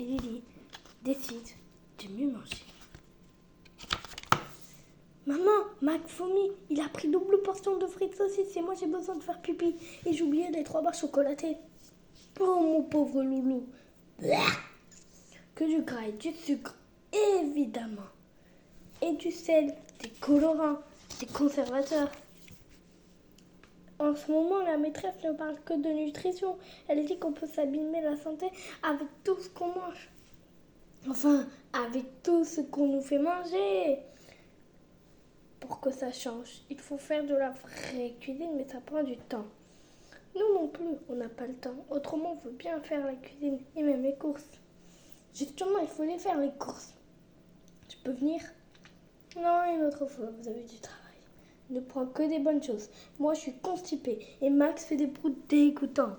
et Lily décident de mieux manger. Maman, Mac vomit. Il a pris double portion de frites saucisses et moi j'ai besoin de faire pipi. Et j'ai oublié les 3 barres chocolatées. Oh mon pauvre loulou. Que du gras et du sucre, évidemment. Et du sel, des colorants, des conservateurs. En ce moment, la maîtresse ne parle que de nutrition. Elle dit qu'on peut s'abîmer la santé avec tout ce qu'on mange. Enfin, avec tout ce qu'on nous fait manger. Pour que ça change, il faut faire de la vraie cuisine, mais ça prend du temps. Nous non plus, on n'a pas le temps. Autrement, on veut bien faire la cuisine et même les courses. Justement, il faut les faire, les courses. Je peux venir? Non, une autre fois, vous avez du travail. Ne prends que des bonnes choses. Moi, je suis constipée et Max fait des broutes dégoûtants.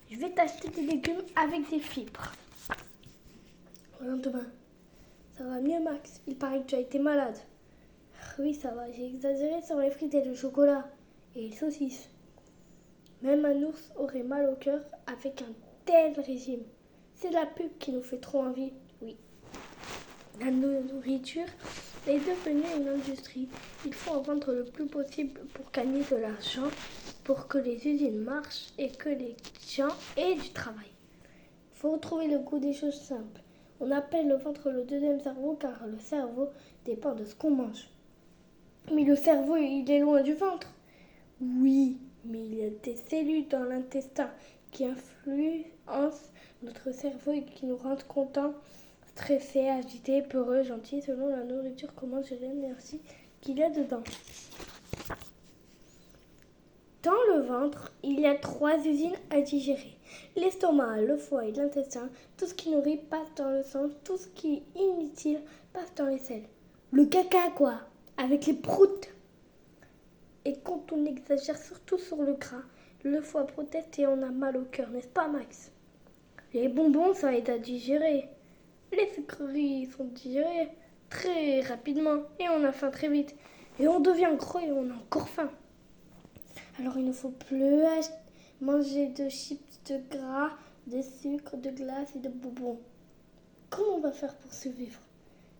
Je vais t'acheter des légumes avec des fibres. Le lendemain, ça va mieux, Max? Il paraît que tu as été malade. Oui, ça va. J'ai exagéré sur les frites et le chocolat. Et les saucisses. Même un ours aurait mal au cœur avec un tel régime. C'est la pub qui nous fait trop envie. Oui. La nourriture est devenue une industrie. Il faut en vendre le plus possible pour gagner de l'argent, pour que les usines marchent et que les gens aient du travail. Il faut retrouver le goût des choses simples. On appelle le ventre le deuxième cerveau car le cerveau dépend de ce qu'on mange. Mais le cerveau, il est loin du ventre. Oui, mais il y a des cellules dans l'intestin qui influencent notre cerveau et qui nous rendent contents, stressés, agités, peureux, gentils, selon la nourriture, comment gérer l'énergie qu'il y a dedans. Dans le ventre, il y a 3 usines à digérer. L'estomac, le foie et l'intestin, tout ce qui nourrit passe dans le sang, tout ce qui est inutile passe dans les selles. Le caca, quoi, avec les proutes. Et quand on exagère surtout sur le gras, le foie proteste et on a mal au cœur, n'est-ce pas, Max? Les bonbons, ça aide à digérer. Les sucreries sont digérées très rapidement et on a faim très vite. Et on devient gros et on a encore faim. Alors il ne faut plus manger de chips, de gras, de sucre, de glace et de bonbons. Comment on va faire pour survivre?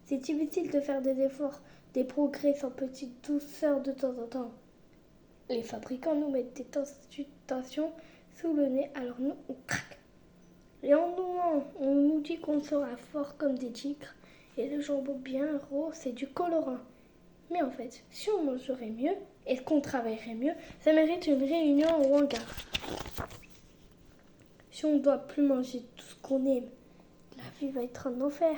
C'est difficile de faire des efforts, des progrès sans petite douceur de temps en temps. Les fabricants nous mettent des tentations sous le nez, alors nous, on craque. Et on nous dit qu'on sera fort comme des tigres. Et le jambon bien rond, c'est du colorant. Mais en fait, si on mangerait mieux et qu'on travaillerait mieux, ça mérite une réunion au hangar. Si on ne doit plus manger tout ce qu'on aime, la vie va être un enfer.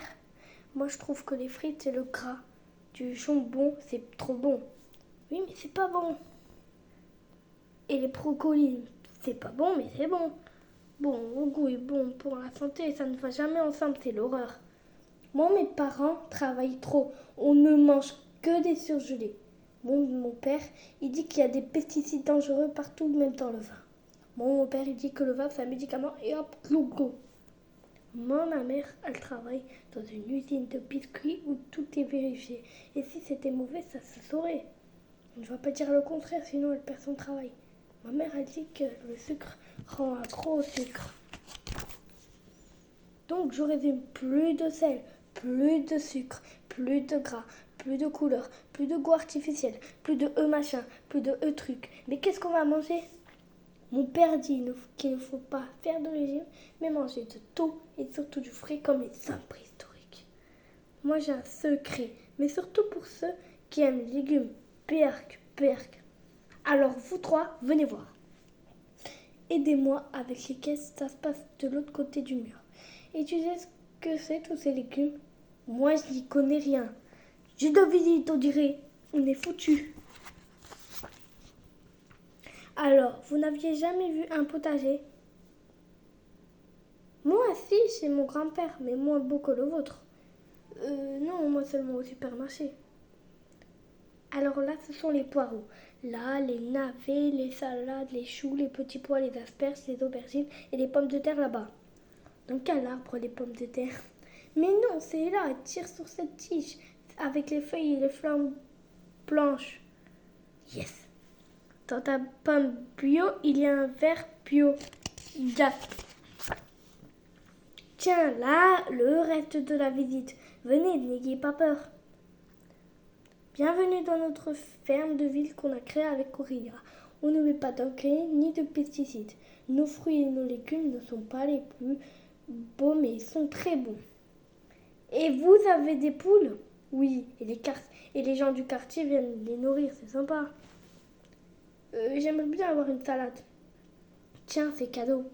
Moi, je trouve que les frites et le gras du jambon, c'est trop bon. Oui, mais c'est pas bon. Et les brocolis, c'est pas bon, mais c'est bon. Bon, au goût et bon pour la santé, ça ne va jamais ensemble, c'est l'horreur. Moi, mes parents travaillent trop. On ne mange que des surgelés. Mon père, il dit qu'il y a des pesticides dangereux partout, même dans le vin. Mon père, il dit que le vin, c'est un médicament et hop, go. Moi, ma mère, elle travaille dans une usine de biscuits où tout est vérifié. Et si c'était mauvais, ça se saurait. On ne va pas dire le contraire, sinon elle perd son travail. Ma mère a dit que le sucre rend accro au sucre. Donc je résume, plus de sel, plus de sucre, plus de gras, plus de couleurs, plus de goût artificiel, plus de machin, plus de truc. Mais qu'est-ce qu'on va manger? Mon père dit qu'il ne faut pas faire de régime, mais manger de tout et surtout du frais comme les hommes préhistoriques. Moi j'ai un secret, mais surtout pour ceux qui aiment les légumes. Perk. Alors vous 3, venez voir. Aidez-moi avec les caisses, ça se passe de l'autre côté du mur. Et tu sais ce que c'est tous ces légumes? Moi je n'y connais rien. J'ai de visite, on dirait. On est foutus. Alors, vous n'aviez jamais vu un potager? Moi si, chez mon grand-père, mais moins beau que le vôtre. Non, moi seulement au supermarché. Alors là, ce sont les poireaux. Là, les navets, les salades, les choux, les petits pois, les asperges, les aubergines et les pommes de terre là-bas. Dans quel arbre les pommes de terre? Mais non, c'est là, tire sur cette tige, avec les feuilles et les flammes blanches. Yes! Dans ta pomme bio, il y a un verre bio. Jack. Tiens, là, le reste de la visite. Venez, n'ayez pas peur. Bienvenue dans notre ferme de ville qu'on a créée avec Corilla. On ne met pas d'engrais ni de pesticides. Nos fruits et nos légumes ne sont pas les plus beaux, mais ils sont très bons. Et vous avez des poules? Oui, et les gens du quartier viennent les nourrir, c'est sympa. J'aimerais bien avoir une salade. Tiens, c'est cadeau.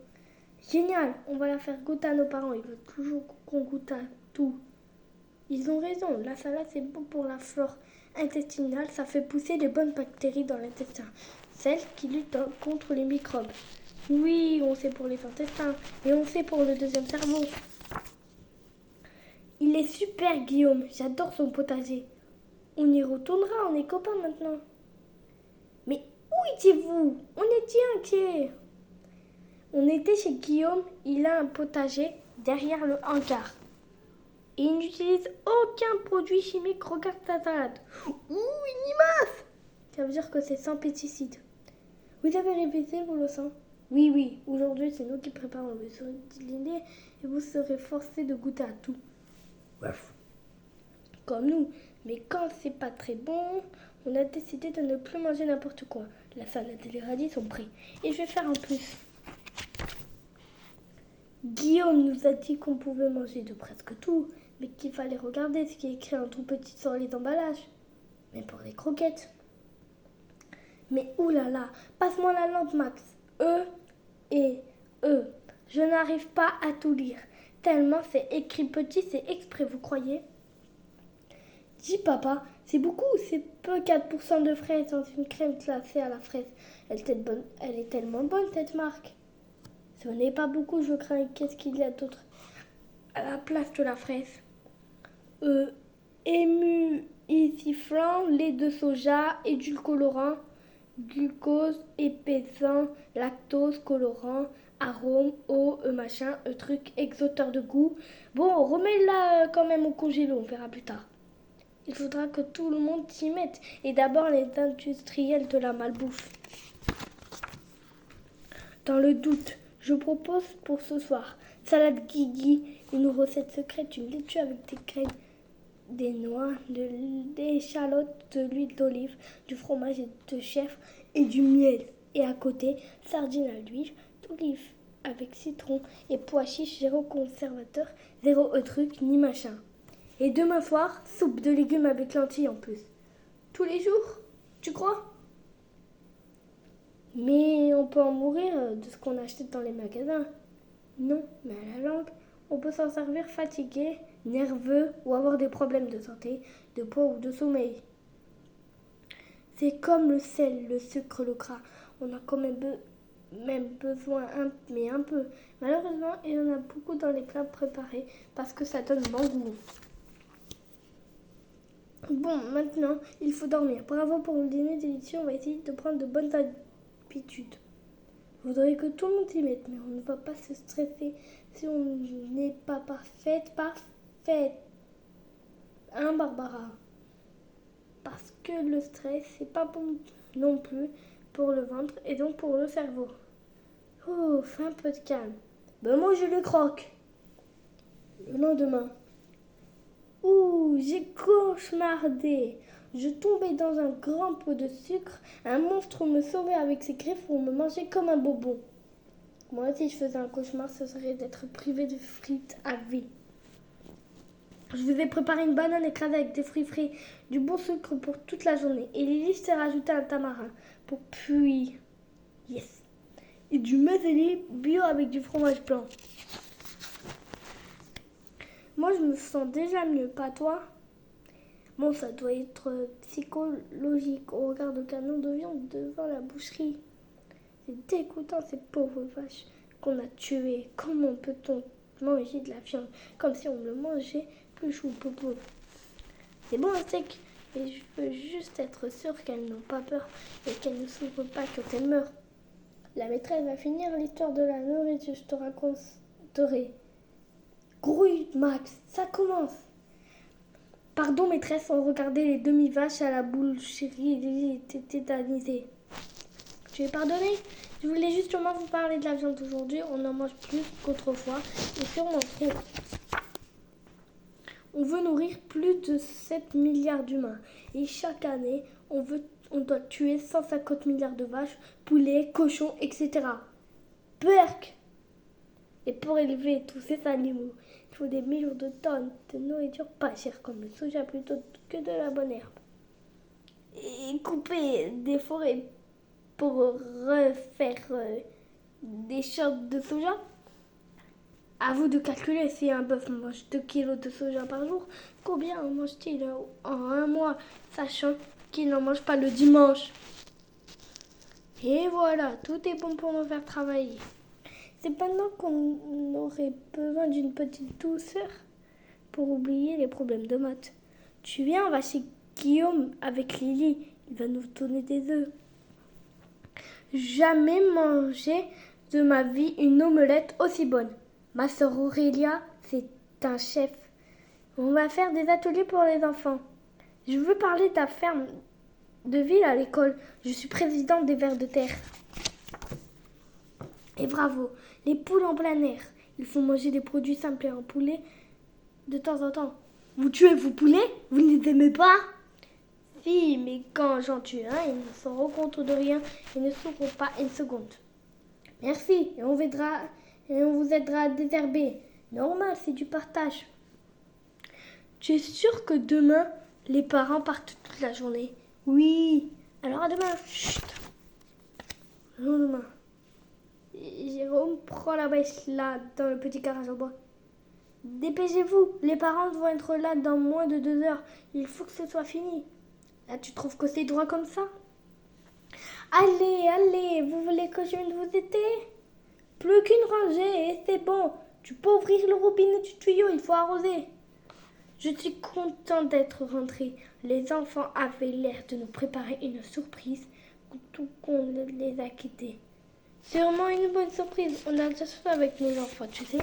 Génial, on va la faire goûter à nos parents. Ils veulent toujours qu'on goûte à tout. Ils ont raison, la salade c'est bon pour la flore intestinale, ça fait pousser les bonnes bactéries dans l'intestin, celles qui luttent contre les microbes. Oui, on sait pour les intestins et on sait pour le deuxième cerveau. Il est super Guillaume, j'adore son potager. On y retournera, on est copains maintenant. Mais où étiez-vous? On était inquiets. On était chez Guillaume, il a un potager derrière le hangar. Et il n'utilise aucun produit chimique, regarde sa salade. Ouh, une limace! Ça veut dire que c'est sans pesticides. Vous avez répété vos leçons? Oui, aujourd'hui c'est nous qui préparons le dîner et vous serez forcés de goûter à tout. Ouf. Comme nous. Mais quand c'est pas très bon, on a décidé de ne plus manger n'importe quoi. La salade et les radis sont prêts. Et je vais faire en plus. Guillaume nous a dit qu'on pouvait manger de presque tout, mais qu'il fallait regarder ce qui est écrit en tout petit sur les emballages. Même pour les croquettes. Mais oulala, passe-moi la lampe, Max. Je n'arrive pas à tout lire. Tellement c'est écrit petit, c'est exprès, vous croyez? Dis papa, c'est beaucoup ou c'est peu 4% de fraises dans une crème glacée à la fraise? Elle est tellement bonne cette marque. Ce n'est pas beaucoup, je crains. Qu'est-ce qu'il y a d'autre à la place de la fraise? Émulsifiant, lait de soja, édulcorant, glucose, épaissant, lactose, colorant, arôme, eau, truc, exoteur de goût. Bon, remets-la quand même au congélo, on verra plus tard. Il faudra que tout le monde s'y mette. Et d'abord les industriels de la malbouffe. Dans le doute, je propose pour ce soir salade Guigui, une recette secrète, une laitue avec des graines, des noix, des échalotes, de l'huile d'olive, du fromage de chèvre et du miel. Et à côté, sardines à l'huile d'olive avec citron et pois chiches, zéro conservateur, zéro truc ni machin. Et demain soir, soupe de légumes avec lentilles en plus. Tous les jours, tu crois? Mais on peut en mourir de ce qu'on achète dans les magasins. Non, mais à la langue, on peut s'en servir fatigué, nerveux ou avoir des problèmes de santé, de poids ou de sommeil. C'est comme le sel, le sucre, le gras. On a quand même besoin, mais un peu. Malheureusement, il y en a beaucoup dans les plats préparés parce que ça donne bon goût. Bon, maintenant, il faut dormir. Bravo pour le dîner délicieux. On va essayer de prendre de bonnes habitudes. Je voudrais que tout le monde s'y mette, mais on ne va pas se stresser si on n'est pas parfaite. Hein, Barbara? Parce que le stress, c'est pas bon non plus pour le ventre et donc pour le cerveau. Ouf, un peu de calme. Ben moi, je le croque. Le lendemain. Ouh, j'ai cauchemardé. Je tombais dans un grand pot de sucre. Un monstre me sauvait avec ses griffes pour me manger comme un bonbon. Moi, si je faisais un cauchemar, ce serait d'être privé de frites à vie. Je vous ai préparé une banane écrasée avec des fruits frais, du bon sucre pour toute la journée. Et Lily s'est rajouté un tamarin pour puis. Yes. Et du mazeli bio avec du fromage blanc. Moi, je me sens déjà mieux, pas toi? Bon, ça doit être psychologique au regard de canon de viande devant la boucherie. C'est dégoûtant, ces pauvres vaches qu'on a tuées. Comment peut-on manger de la viande comme si on le mangeait plus ou popo? C'est bon un steak, mais je veux juste être sûre qu'elles n'ont pas peur et qu'elles ne souffrent pas quand elles meurent. La maîtresse va finir l'histoire de la nourriture, je te raconterai. Grouille, Max, ça commence. Pardon, maîtresse, on regardait les demi-vaches à la boucherie et Lily était tétanisée. Tu es pardonné. Je voulais justement vous parler de la viande aujourd'hui. On en mange plus qu'autrefois et sûrement trop. On veut nourrir plus de 7 milliards d'humains. Et chaque année, on doit tuer 150 milliards de vaches, poulets, cochons, etc. Berk. Et pour élever tous ces animaux, il faut des millions de tonnes de nourriture pas chère comme le soja plutôt que de la bonne herbe. Et couper des forêts pour refaire des champs de soja. À vous de calculer si un bœuf mange 2 kilos de soja par jour, combien en mange-t-il en un mois, sachant qu'il n'en mange pas le dimanche. Et voilà, tout est bon pour nous faire travailler. C'est maintenant qu'on aurait besoin d'une petite douceur pour oublier les problèmes de maths. Tu viens, on va chez Guillaume avec Lily, il va nous donner des œufs. Jamais mangé de ma vie une omelette aussi bonne. Ma sœur Aurélia, c'est un chef. On va faire des ateliers pour les enfants. Je veux parler de ta ferme de ville à l'école. Je suis présidente des Vers de Terre. Et bravo, les poules en plein air. Il faut manger des produits simples et en poulet de temps en temps. Vous tuez vos poulets? Vous ne les aimez pas? Si, mais quand j'en tue un, ils ne se rendront compte de rien et ne souffront pas une seconde. Merci, et on vous aidera à désherber. Normal, c'est du partage. Tu es sûr que demain, les parents partent toute la journée? Oui. Alors à demain. Chut. Non, demain. Jérôme, prends la bêche là, dans le petit garage en bois. Dépêchez-vous, les parents vont être là dans moins de 2 heures. Il faut que ce soit fini. Là, tu trouves que c'est droit comme ça? Allez, vous voulez que je vienne vous aider? Plus qu'une rangée et c'est bon. Tu peux ouvrir le robinet du tuyau, il faut arroser. Je suis contente d'être rentrée. Les enfants avaient l'air de nous préparer une surprise, tout qu'on les a quittés. Sûrement une bonne surprise, on a déjà fait avec nos enfants, tu sais.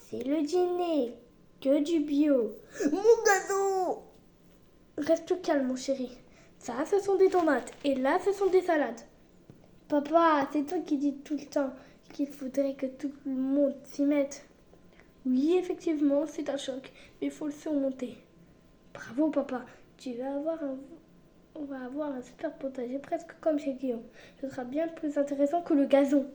C'est le dîner, que du bio. Mon gâteau! Reste calme, mon chéri. Ça, ce sont des tomates, et là, ce sont des salades. Papa, c'est toi qui dis tout le temps qu'il faudrait que tout le monde s'y mette. Oui, effectivement, c'est un choc, mais il faut le surmonter. Bravo, papa. On va avoir un super potager, presque comme chez Guillaume. Ce sera bien plus intéressant que le gazon.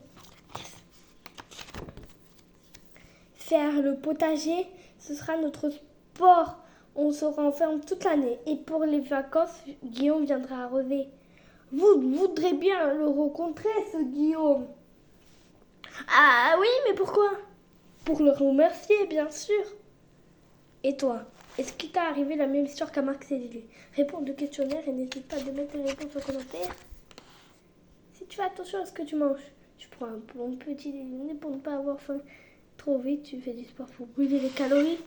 Faire le potager, ce sera notre sport. On se renferme toute l'année. Et pour les vacances, Guillaume viendra arroser. Vous voudrez bien le rencontrer, ce Guillaume. Ah oui, mais pourquoi? Pour le remercier, bien sûr. Et toi, est-ce qu'il t'est arrivé la même histoire qu'à Max et Lily? Réponds au questionnaire et n'hésite pas à mettre tes réponses en commentaire. Si tu fais attention à ce que tu manges, tu prends un bon petit déjeuner pour ne pas avoir faim trop vite, tu fais du sport pour brûler les calories.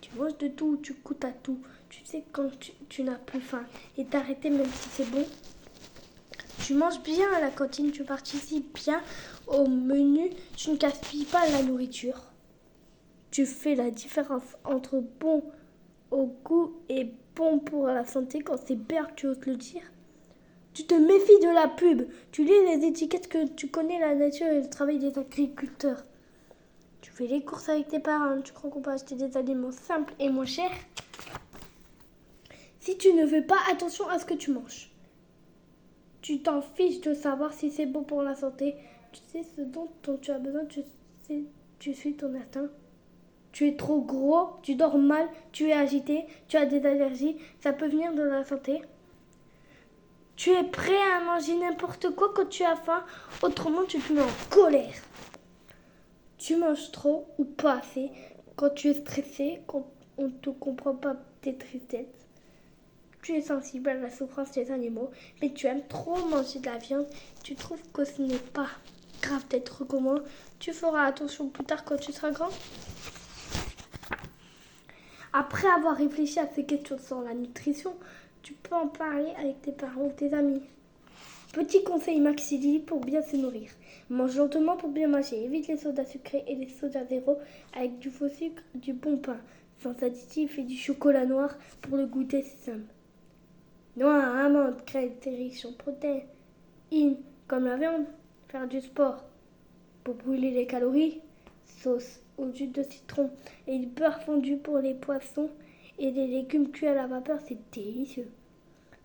Tu manges de tout, tu goûtes à tout. Tu sais quand tu n'as plus faim et t'arrêter même si c'est bon. Tu manges bien à la cantine, tu participes bien au menu, tu ne gaspilles pas la nourriture. Tu fais la différence entre bon au goût et bon pour la santé quand c'est bien, tu oses le dire. Tu te méfies de la pub, tu lis les étiquettes que tu connais la nature et le travail des agriculteurs. Tu fais les courses avec tes parents, tu crois qu'on peut acheter des aliments simples et moins chers? Si tu ne fais pas attention à ce que tu manges, tu t'en fiches de savoir si c'est bon pour la santé. Tu sais ce dont tu as besoin, tu suis ton instinct. Tu es trop gros, tu dors mal, tu es agité, tu as des allergies, ça peut venir de la santé. Tu es prêt à manger n'importe quoi quand tu as faim, autrement tu te mets en colère. Tu manges trop ou pas assez quand tu es stressé, quand on ne te comprend pas tes tristesses. Tu es sensible à la souffrance des animaux, mais tu aimes trop manger de la viande. Tu trouves que ce n'est pas grave d'être gourmand. Tu feras attention plus tard quand tu seras grand. Après avoir réfléchi à ces questions sur la nutrition, tu peux en parler avec tes parents ou tes amis. Petit conseil Maxili pour bien se nourrir. Mange lentement pour bien mâcher. Évite les sodas sucrés et les sodas zéro avec du faux sucre, du bon pain, sans additifs et du chocolat noir pour le goûter, c'est simple. Noix, amandes, crêpes, c'est riche en protéines, comme la viande. Faire du sport pour brûler les calories. Sauce au jus de citron et du beurre fondu pour les poissons et des légumes cuits à la vapeur, c'est délicieux.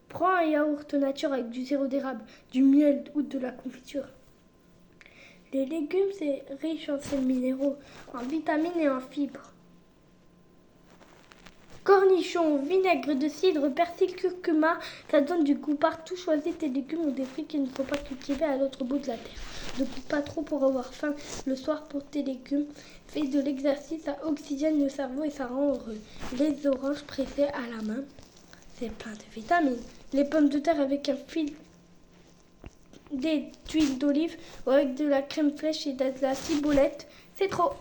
Prends un yaourt nature avec du sirop d'érable, du miel ou de la confiture. Les légumes, c'est riche en sels minéraux, en vitamines et en fibres. Cornichons, vinaigre de cidre, persil, curcuma, ça donne du goût partout. Choisis tes légumes ou des fruits qu'il ne faut pas cultiver à l'autre bout de la terre. Ne coupe pas trop pour avoir faim le soir pour tes légumes. Fais de l'exercice, ça oxygène le cerveau et ça rend heureux. Les oranges pressées à la main, c'est plein de vitamines. Les pommes de terre avec un fil d'huile d'olive ou avec de la crème fraîche et de la ciboulette, c'est trop.